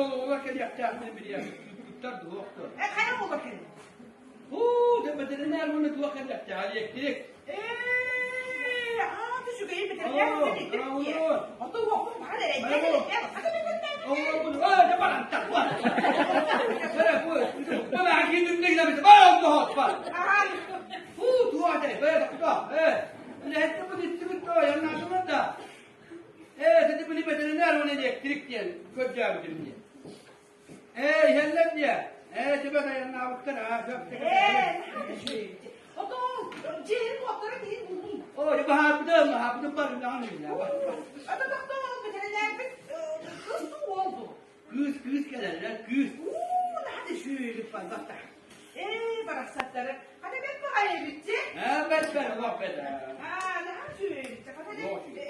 Ola gel yapacağını biliyor. Tutar doktor. Kayın ola gel. ده بدل النار من توكل لك تعال يكترك شو جايين بتريقوا حطوه وقفوا على رجاله ده بقى انت ولا فوق ما عايزين نقدر بقى الضغط بقى فوت واحد بقى ايه اللي هتبغى تستمتع يا الناس متى ايه تبني بدل النار من يكترك يعني كل جاب الدنيا ايه يلا يا ايه تبغى يا الناس وقتنا جيل وقتنا دي Oh, di bahap dem baru dah ni. Ada doktor beternya kus tu oldu. Kus kadar, kus. Hadi şöyle depan doktor. Bıraksatları. Hadi ben bakayım bitti. Ben bak ben. Ne şöyle. Hadi.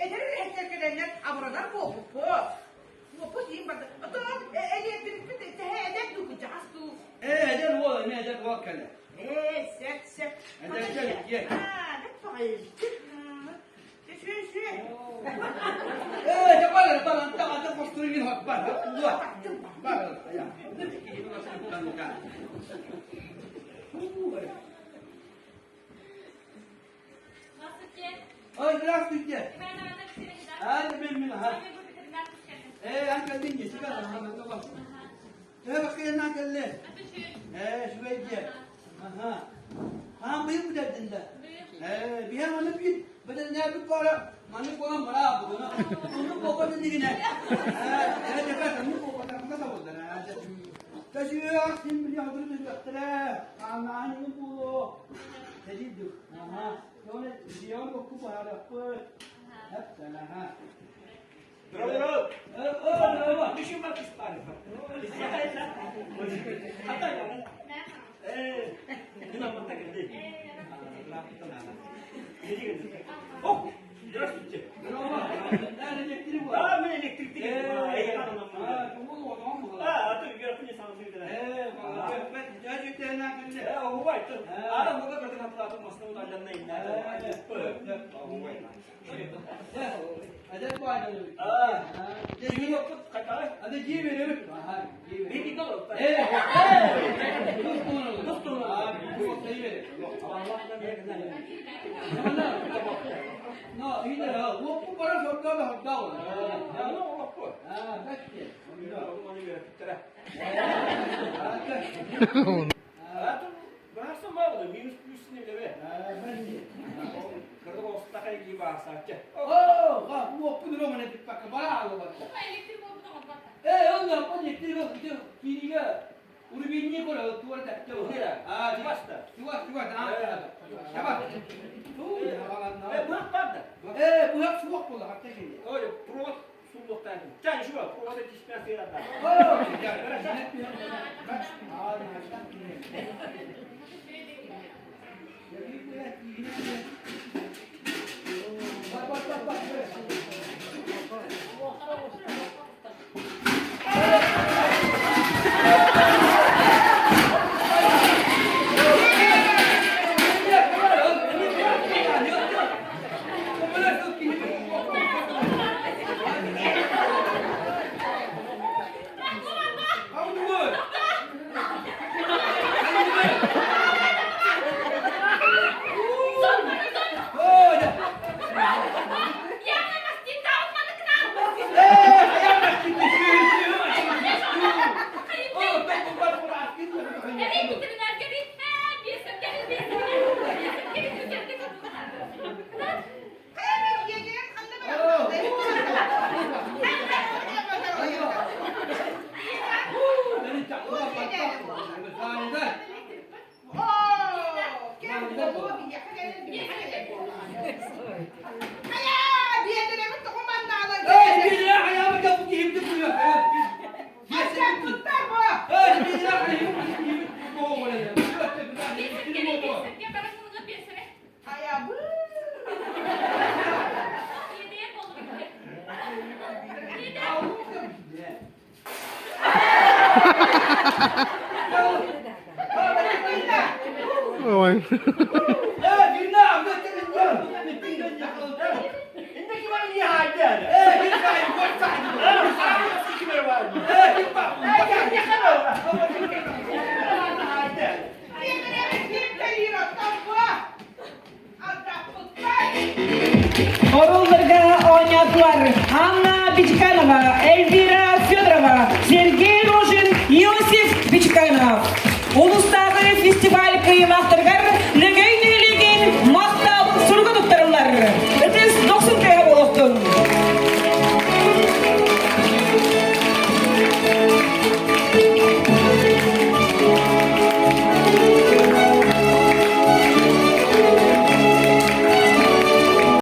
Ederin hekler kadarlar aburadan kopu. Bu diyeyim bak. Doktor, bir tehedek dokuyacağız tu. Eder o ne eder o kadar. Set. Eder gel. Ne bakayım. Şu. Cepat balan tak ada postur ni hot ban. Buat. Bak ya. Ini masih bukan. Oh, здравствуйте. Alhamdulillah. Angkat tinggi sekarang sama kawan. Pakai angkat le. Şuraya. Aha. Büyük bir derdinde. Bir yer bana bir بدل نابي قارا ما نقول مرا بدنا نقول بدل نيجي نك أنا جبت أنا نقول بدل ما تقول أنا تجي أحسن من يهدر من الأختلاف أنا نقول تجيب يوم اليوم بكوب هذا أقول هبتنا Bravo. Düşünmek isterim. Hatta yani. Yine mantık değil. Oh, здравствуйте. Elektrik var. Ben elektrikli geldim. Atı gördün sana söylediler. Gerçekten nakilli. O var. Ara burada kadın hatırladım aslında utandan neyim. Adet var mı? Şimdi yok kaçar. Hadi giy verelim. Bir dikkat ol. Dostum. Abi bu sayı verelim. Allah'tan bir yerden. No, ini dah. Waktu pada surga dah tahu. Ya ne olur? Bekle. Onu göre. Bahasa mana? Minus plus ni bile. Kerja bos tak kayak gimana saja. Oh, bu waktu dulu mana dipakai barang apa? Enggak, apa elektrik itu kini ke? Udah bini kalau tuan tak tahu. Cepat. Siapa? Buat pada. Buat suak pula kata ini. Oh, pro sumber tadi. Jangan juga pro ada dispenser ada. Oh, ya. Ini gimana dia ada? Kita Оролларга ойнатылар Анна Бичканова, Эльвира Федорова, Сергей Рожин, Иосиф Бичканов. Улустағы фестиваль кыймақтыргар